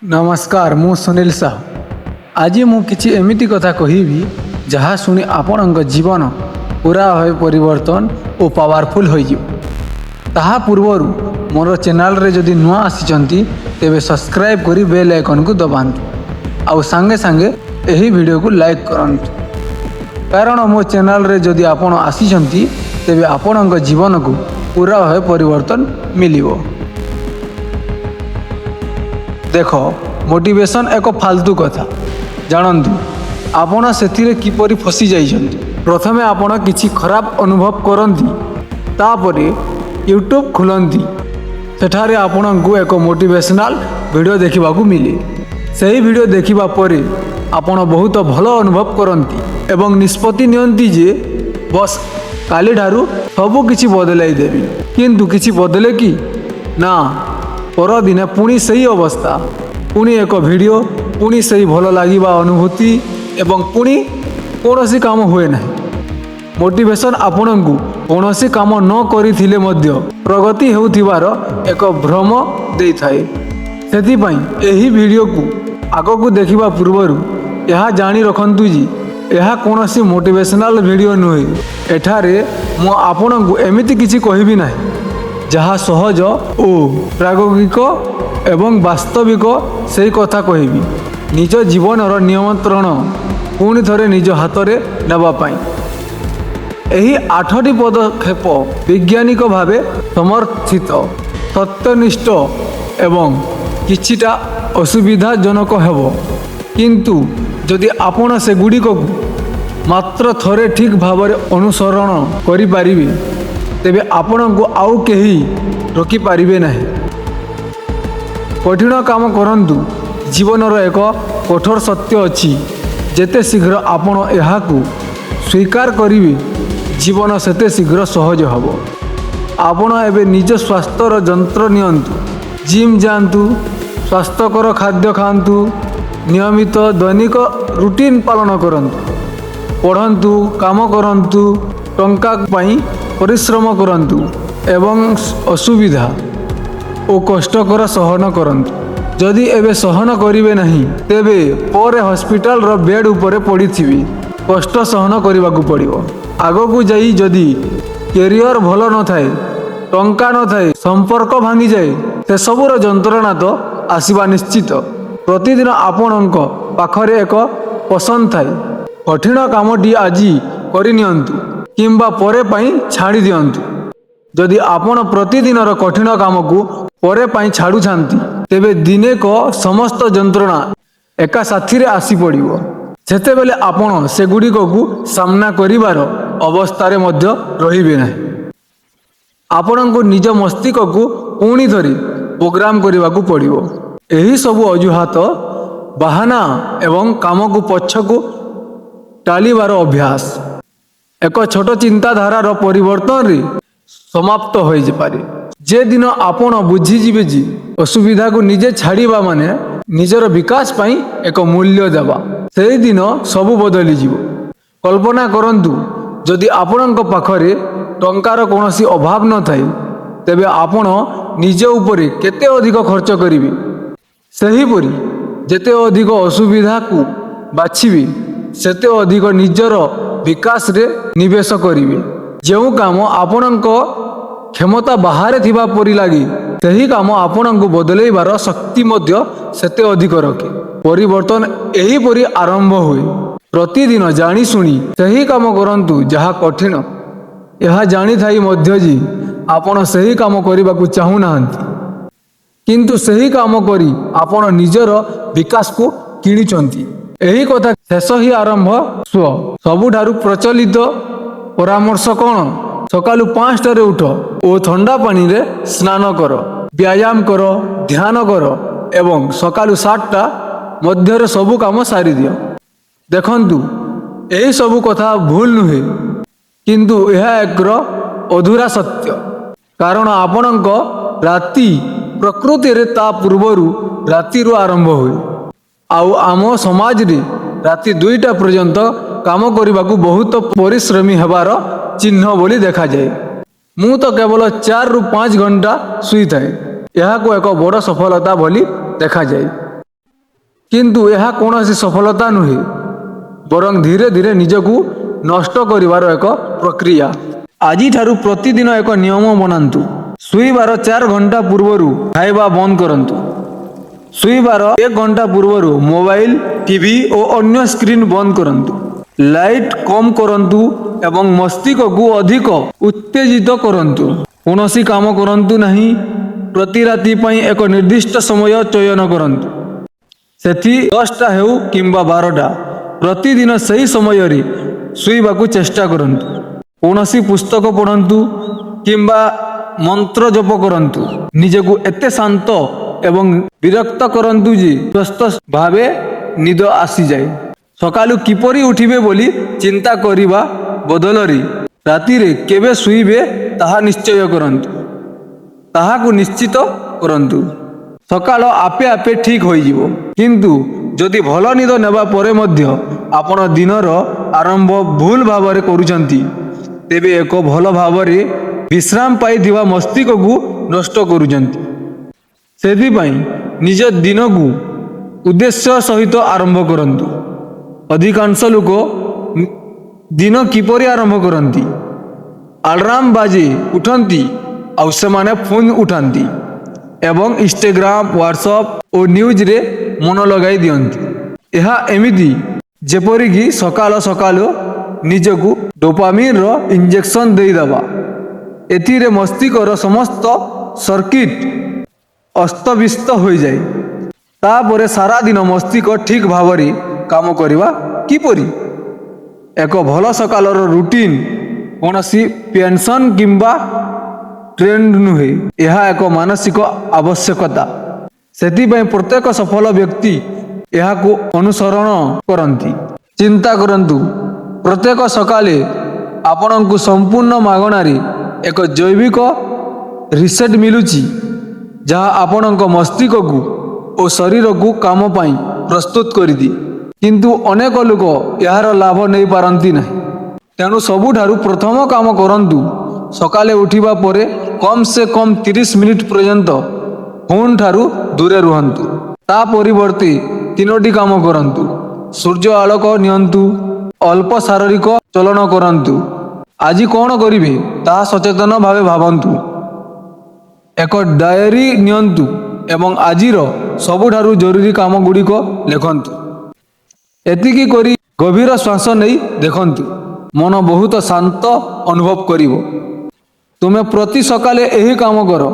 नमस्कार मु सुनील साहू आज मु किछि एमिति कथा कहिबी जहाँ शुणी आपणक जीवन पूरा भाव परिवर्तन और पावरफुल हो ताहा पूर्वर मोर चैनल रे जदि नुआ आसीचंती तेबे सब्सक्राइब करी बेल आइकन को दबांतु आउ संगे संगे एही वीडियो को लाइक करंतु कारण मो चैनल रे जदि आपण आसीचंती तेबे आपणक जीवन को पूरा भाव परिवर्तन मिलिवो। देख मोटिवेशन एक फालतू कथा जानतु आपण से किपरि फसी जाइछंती। प्रथमे आपण किछि खराब अनुभव करंती तापरे यूट्यूब खुलंती सेठारे आपण को एक मोटिवेशनल वीडियो देखा मिले सही वीडियो देखिबा परे आपण बहुत भलो अनुभव करंती एवं निष्पत्ति नियंती जे बस काली ठारू सबु किछि बदलाई देबी किंतु किछि बदले कि ना परदिने पुणी सही अवस्था पुणी एक वीडियो पुणी सही भल लगिबा अनुभूति एवं पुणी कौनसी काम हुए ना। मोटिवेशन आपण को कौनसी काम न करिथिले मध्य प्रगति हेउथिबार एक भ्रम देई थाए। सेथिपई एही वीडियो को आगो को देखिबा पूर्वरु यह जानी रखंतु जी यह कौनसी मोटिवेशनल वीडियो नुहे। एठारे मु आपण को एमिति किछि कहिबी नाही जहाँ सहज और प्रायोगिक एवं वास्तविक से कथा कहबी निज जीवन नियंत्रण पुणी थरे निज हाथ में नापाई। यही 8टी पदक्षेप वैज्ञानिक भावे समर्थित सत्यनिष्ठ एवं किछिटा असुविधाजनक हेबो किंतु जदि आपण से गुड़िक मात्र थरे ठीक भाव अनुसरण करि पारिबे तेबे आपण को आउ केही रोकी पारिबे नहीं। कठिन काम करंतु जीवनर एक कठोर सत्य अच्छी जेते शीघ्र आपण एहाकू स्वीकार करिवे जीवन सेते शीघ्र सहज हबो। आपण एबे निज स्वास्थ्यर जंत्र नियंतु जिम जांतु स्वास्थ्यकर खाद्य खांतु नियमित दैनिक रूटीन पालन करंतु पढ़ंतु काम करंतु टंका पाई परिश्रम करंतु एवं असुविधा और कष्टकर सहन करंतु। जदि एबे सहन करिवे नहीं तेबे पर हॉस्पिटल रो बेड ऊपर पड़िथिबी कष्ट सहन करने को पड़ो। आगो को जाई जदि कैरियर भल न थाए टंका न थाए संपर्क भांगी जाए से सबुर जंत्रणा तो आसीबा निश्चित। प्रतिदिन आपणक पाखरे एक पसंद थाए कठिन कामटी आजी करनियंतु किंबा परे पाई छाड़ी दियंतु। जदि आपण प्रतिदिनर कठिन काम को परे पाई छाड़ू छांती तेबे दिने को समस्त जंत्रणा एका साथी रे आसी पड़िबो सेते बेले आपण से गुडी को सामना करिवार अवस्था रे मध्य रहिबे नाही। आपण को निज मस्तिष्क को पुणी धरी प्रोग्राम करने को पड़िबो। एही सब अजुहात बहाना एवं काम को पछ को टालिबार अभ्यास एक छोट चिंताधारार परिवर्तन रे समाप्त हो पारे। जे दिन आपण बुझीजिबे जी असुविधा को निजे छाड़ीबा माने निजर विकास पाई एक मूल्य देवा से दिन सबु बदली जीवो। कल्पना करंतु जदि आपणक पाखरे टंकार कोनोसी अभाव न थाए तेबे आपण निज उपरे केते अधिक खर्च करिवे सेहीपरि जेते अधिक असुविधा को बाछिबे सेते अधिक निजर विकास रे निवेश करिवे। जो काम आपणक क्षमता बाहर थिबा परि लागी सही काम आपणक बदलैबार शक्ति मध्य सेते अधिक रखे। परिवर्तन एही परि आरंभ हुए। प्रतिदिन जानी सुनी सही काम करंतु जहाँ कठिन यह जानी थाई मध्य जी आपण सही काम करने को चाहू नाहंती किंतु सही काम करी आपण निजर विकास को किणिचंती। एही कथा शेष ही आरंभ स्व सबुठारु प्रचलित परामर्श कौन सकालू 5टारे उठ और ठंडा पानी रे स्नान कर व्यायाम कर ध्यान कर एवं सकालू 7टा मध्य सबु काम सारी दियो। देखंतु यही सबु कथा भूल नुहे किंतु यह एक अधूरा सत्य कारण आपणक राति प्रकृति रे ता पूर्वरु राति आरंभ हुए आउ आम समाज रे राति 2टा पर्यंत काम करने को बहुत परिश्रमी हेबार चिन्ह बोली देखा जाए। मु तो केवल 4 ରୁ 5 घंटा सुई थाए यह को एक बड़ सफलता बोली देखा जाए। କିନ୍ତୁ ଏହା କୌଣସି ସଫଳତା ନୁହେଁ, ବରଂ ଧୀରେ ଧୀରେ ନିଜକୁ ନଷ୍ଟ କରିବାର ଏକ ପ୍ରକ୍ରିୟା। ଆଜିଠାରୁ ପ୍ରତିଦିନ ଏକ ନିୟମ ବନାନ୍ତୁ। ଶୋଇବାର 4 ଘଣ୍ଟା ପୂର୍ବରୁ ଖାଇବା ବନ୍ଦ କରନ୍ତୁ। ଶୋଇବାର 1 ଘଣ୍ଟା ପୂର୍ବରୁ ମୋବାଇଲ, ଟିଭି ଓ ଅନ୍ୟ ସ୍କ୍ରିନ୍ ବନ୍ଦ କରନ୍ତୁ। ଲାଇଟ୍ କମ୍ କରନ୍ତୁ ଏବଂ ମସ୍ତିଷ୍କକୁ ଅଧିକ ଉତ୍ତେଜିତ କରନ୍ତୁ। କୌଣସି କାମ କରନ୍ତୁ ନାହିଁ। ପ୍ରତି ରାତି ପାଇଁ ଏକ ନିର୍ଦ୍ଦିଷ୍ଟ ସମୟ ଚୟନ କରନ୍ତୁ। ସେଠି 10ଟା ହେଉ କିମ୍ବା 12ଟା, ପ୍ରତିଦିନ ସେହି ସମୟରେ ଶୋଇବାକୁ ଚେଷ୍ଟା କରନ୍ତୁ। କୌଣସି ପୁସ୍ତକ ପଢ଼ନ୍ତୁ କିମ୍ବା ମନ୍ତ୍ର ଜପ କରନ୍ତୁ। ନିଜକୁ ଏତେ ଶାନ୍ତ ଏବଂ ବିରକ୍ତ କରନ୍ତୁ ଯେ ସୁସ୍ଥ ଭାବେ ନିଦ ଆସିଯାଏ। ସକାଳୁ କିପରି ଉଠିବେ ବୋଲି ଚିନ୍ତା କରିବା ବଦଳରେ ରାତିରେ କେବେ ଶୋଇବେ ତାହା ନିଶ୍ଚୟ କରନ୍ତୁ। ତାହାକୁ ନିଶ୍ଚିତ କରନ୍ତୁ। ସକାଳ ଆପେ ଆପେ ଠିକ୍ ହୋଇଯିବ। କିନ୍ତୁ ଯଦି ଭଲ ନିଦ ନେବା ପରେ ମଧ୍ୟ ଆପଣ ଦିନର ଆରମ୍ଭ ଭୁଲ ଭାବରେ କରୁଛନ୍ତି, ତେବେ ଏକ ଭଲ ଭାବରେ ବିଶ୍ରାମ ପାଇଥିବା ମସ୍ତିଷ୍କକୁ ନଷ୍ଟ କରୁଛନ୍ତି। ସେଥିପାଇଁ ନିଜ ଦିନକୁ ଉଦ୍ଦେଶ୍ୟ ସହିତ ଆରମ୍ଭ କରନ୍ତୁ। ଅଧିକାଂଶ ଲୋକ ଦିନ କିପରି ଆରମ୍ଭ କରନ୍ତି? ଆଲାର୍ମ ବାଜେ ଉଠନ୍ତି ଆଉ ସେମାନେ ଫୋନ୍ ଉଠାନ୍ତି ଏବଂ ଇନଷ୍ଟାଗ୍ରାମ, ହ୍ୱାଟ୍ସଆପ୍ ଓ ନ୍ୟୁଜରେ ମନ ଲଗାଇ ଦିଅନ୍ତି। ଏହା ଏମିତି ଯେପରିକି ସକାଳ ସକାଳ ନିଜକୁ ଡୋପାମିନ୍ର ଇଞ୍ଜେକ୍ସନ୍ ଦେଇଦେବା। ଏଥିରେ ମସ୍ତିଷ୍କର ସମସ୍ତ ସର୍କିଟ୍ ଅସ୍ତବ୍ୟସ୍ତ ହୋଇଯାଏ। ତାପରେ ସାରା ଦିନ ମସ୍ତିଷ୍କ ଠିକ୍ ଭାବରେ କାମ କରିବା କିପରି? ଏକ ଭଲ ସକାଳର ରୁଟିନ୍ କୌଣସି ପେନ୍ସନ୍ କିମ୍ବା ଟ୍ରେଣ୍ଡ ନୁହେଁ, ଏହା ଏକ ମାନସିକ ଆବଶ୍ୟକତା। ସେଥିପାଇଁ ପ୍ରତ୍ୟେକ ସଫଳ ବ୍ୟକ୍ତି ଏହାକୁ ଅନୁସରଣ କରନ୍ତି। ଚିନ୍ତା କରନ୍ତୁ, ପ୍ରତ୍ୟେକ ସକାଳେ ଆପଣଙ୍କୁ ସମ୍ପୂର୍ଣ୍ଣ ମାଗଣାରେ ଏକ ଜୈବିକ ରିସେଟ୍ ମିଳୁଛି, ଯାହା ଆପଣଙ୍କ ମସ୍ତିଷ୍କକୁ ଓ ଶରୀରକୁ କାମ ପାଇଁ ପ୍ରସ୍ତୁତ କରିଦିଏ। କିନ୍ତୁ ଅନେକ ଲୋକ ଏହାର ଲାଭ ନେଇପାରନ୍ତି ନାହିଁ। ତେଣୁ ସବୁଠାରୁ ପ୍ରଥମ କାମ କରନ୍ତୁ, ସକାଳେ ଉଠିବା ପରେ କମ୍ ସେ କମ୍ 30 ମିନିଟ୍ ପର୍ଯ୍ୟନ୍ତ ଫୋନ୍ ଠାରୁ ଦୂରେ ରୁହନ୍ତୁ। ତା ପରିବର୍ତ୍ତେ 3ଟି କାମ କରନ୍ତୁ। ସୂର୍ଯ୍ୟ ଆଲୋକ ନିଅନ୍ତୁ। ଅଳ୍ପ ଶାରୀରିକ ଚଳନ କରନ୍ତୁ। ଆଜି କ'ଣ କରିବେ ତାହା ସଚେତନ ଭାବେ ଭାବନ୍ତୁ। ଏକ ଡାଏରୀ ନିଅନ୍ତୁ ଏବଂ ଆଜିର ସବୁଠାରୁ ଜରୁରୀ କାମଗୁଡ଼ିକ ଲେଖନ୍ତୁ। ଏତିକି କରି ଗଭୀର ଶ୍ୱାସ ନେଇ ଦେଖନ୍ତୁ। ମନ ବହୁତ ଶାନ୍ତ ଅନୁଭବ କରିବ। ତୁମେ ପ୍ରତି ସକାଳେ ଏହି କାମ କର।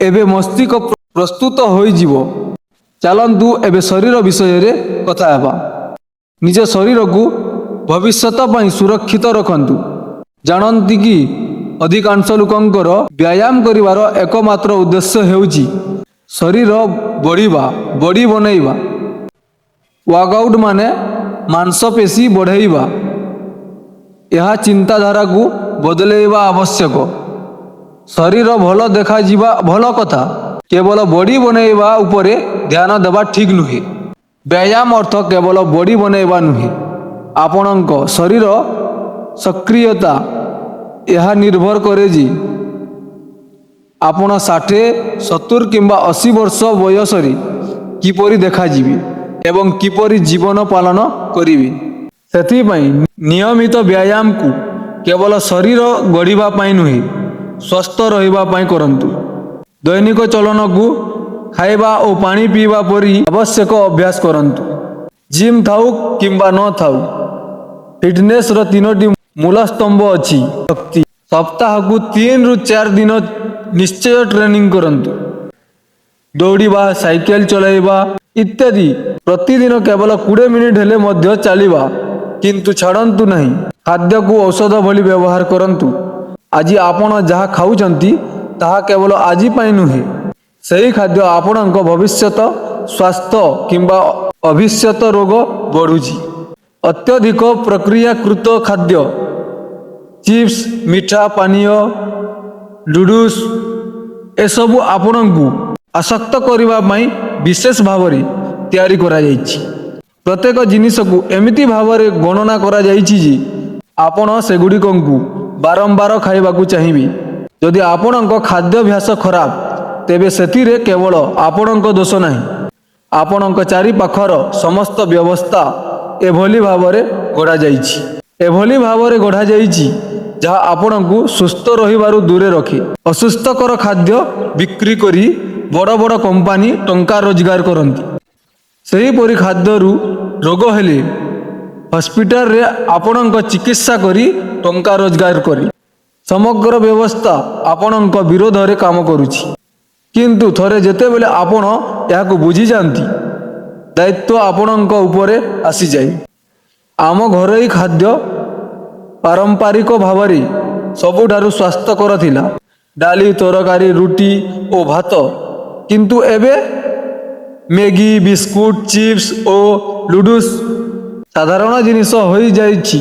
ଏବେ ମସ୍ତିଷ୍କ ପ୍ରସ୍ତୁତ ହୋଇଯିବ। ଚାଲନ୍ତୁ ଏବେ ଶରୀର ବିଷୟରେ କଥା ହେବା। ନିଜ ଶରୀରକୁ ଭବିଷ୍ୟତ ପାଇଁ ସୁରକ୍ଷିତ ରଖନ୍ତୁ। ଜାଣନ୍ତି କି ଅଧିକାଂଶ ଲୋକଙ୍କର ବ୍ୟାୟାମ କରିବାର ଏକମାତ୍ର ଉଦ୍ଦେଶ୍ୟ ହେଉଛି ଶରୀର ବଢ଼ିବା, ବଡି ବନେଇବା। ୱାର୍କଆଉଟ୍ ମାନେ ମାଂସପେଶୀ ବଢ଼ାଇବା। ଏହା ଚିନ୍ତାଧାରାକୁ ବଦଳାଇବା ଆବଶ୍ୟକ। ଶରୀର ଭଲ ଦେଖାଯିବା ଭଲ କଥା, କେବଳ ବଡି ବନେଇବା ଉପରେ ଧ୍ୟାନ ଦେବା ଠିକ୍ ନୁହେଁ। ବ୍ୟାୟାମ ଅର୍ଥ କେବଳ ବଡି ବନେଇବା ନୁହେଁ, ଆପଣଙ୍କ ଶରୀର ସକ୍ରିୟତା। ଏହା ନିର୍ଭର କରେ ଯେ ଆପଣ 60, 70 କିମ୍ବା 80 ବର୍ଷ ବୟସରେ କିପରି ଦେଖାଯିବେ ଏବଂ କିପରି ଜୀବନ ପାଳନ କରିବେ। ସେଥିପାଇଁ ନିୟମିତ ବ୍ୟାୟାମକୁ କେବଳ ଶରୀର ଗଢ଼ିବା ପାଇଁ ନୁହେଁ, ସୁସ୍ଥ ରହିବା ପାଇଁ କରନ୍ତୁ। ଦୈନିକ ଚଳନକୁ ଖାଇବା ଓ ପାଣି ପିଇବା ପରି ଆବଶ୍ୟକ ଅଭ୍ୟାସ କରନ୍ତୁ। ଜିମ୍ ଥାଉ କିମ୍ବା ନଥାଉ, ଫିଟନେସ୍ର 3ଟି ମୂଳସ୍ତମ୍ଭ ଅଛି। ଶକ୍ତି। ସପ୍ତାହକୁ 3 ରୁ 4 ଦିନ ନିଶ୍ଚୟ ଟ୍ରେନିଂ କରନ୍ତୁ। ଦୌଡ଼ିବା, ସାଇକେଲ ଚଳାଇବା ଇତ୍ୟାଦି। ପ୍ରତିଦିନ କେବଳ 20 ମିନିଟ୍ ହେଲେ ମଧ୍ୟ ଚାଲିବା, କିନ୍ତୁ ଛାଡ଼ନ୍ତୁ ନାହିଁ। ଖାଦ୍ୟକୁ ଔଷଧ ଭଳି ବ୍ୟବହାର କରନ୍ତୁ। ଆଜି ଆପଣ ଯାହା ଖାଉଛନ୍ତି ତାହା କେବଳ ଆଜି ପାଇଁ ନୁହେଁ। ସେହି ଖାଦ୍ୟ ଆପଣଙ୍କ ଭବିଷ୍ୟତ ସ୍ୱାସ୍ଥ୍ୟ କିମ୍ବା ଭବିଷ୍ୟତ ରୋଗ ବଢ଼ୁଛି। ଅତ୍ୟଧିକ ପ୍ରକ୍ରିୟାକୃତ ଖାଦ୍ୟ, ଚିପ୍ସ, ମିଠା ପାନୀୟ, ଲୁଡୁସ ଏସବୁ ଆପଣଙ୍କୁ ଆସକ୍ତ କରିବା ପାଇଁ ବିଶେଷ ଭାବରେ ତିଆରି କରାଯାଇଛି। ପ୍ରତ୍ୟେକ ଜିନିଷକୁ ଏମିତି ଭାବରେ ଗଣନା କରାଯାଇଛି ଯେ ଆପଣ ସେଗୁଡ଼ିକୁ ବାରମ୍ବାର ଖାଇବାକୁ ଚାହିଁବେ। ଯଦି ଆପଣଙ୍କ ଖାଦ୍ୟାଭ୍ୟାସ ଖରାପ, ତେବେ ସେଥିରେ କେବଳ ଆପଣଙ୍କ ଦୋଷ ନାହିଁ, ଆପଣଙ୍କ ଚାରିପାଖର ସମସ୍ତ ବ୍ୟବସ୍ଥା ଏଭଳି ଭାବରେ ଗଢ଼ାଯାଇଛି ଯାହା ଆପଣଙ୍କୁ ସୁସ୍ଥ ରହିବାରୁ ଦୂରେ ରଖେ। ଅସୁସ୍ଥକର ଖାଦ୍ୟ ବିକ୍ରି କରି ବଡ଼ ବଡ଼ କମ୍ପାନୀ ଟଙ୍କା ରୋଜଗାର କରନ୍ତି। ସେହିପରି ଖାଦ୍ୟରୁ ରୋଗ ହେଲେ ହସ୍ପିଟାଲରେ ଆପଣଙ୍କ ଚିକିତ୍ସା କରି ଟଙ୍କା ରୋଜଗାର କରି ସମଗ୍ର ବ୍ୟବସ୍ଥା ଆପଣଙ୍କ ବିରୋଧରେ କାମ କରୁଛି। କିନ୍ତୁ ଥରେ ଯେତେବେଳେ ଆପଣ ଏହାକୁ ବୁଝିଯାଆନ୍ତି, ଦାୟିତ୍ୱ ଆପଣଙ୍କ ଉପରେ ଆସିଯାଏ। ଆମ ଘରୋଇ ଖାଦ୍ୟ ପାରମ୍ପରିକ ଭାବରେ ସବୁଠାରୁ ସ୍ୱାସ୍ଥ୍ୟକର ଥିଲା। ଡାଲି, ତରକାରୀ, ରୁଟି ଓ ଭାତ। କିନ୍ତୁ ଏବେ ମ୍ୟାଗି, ବିସ୍କୁଟ, ଚିପ୍ସ ଓ ଲୁଡୁସ୍ ସାଧାରଣ ଜିନିଷ ହୋଇଯାଇଛି।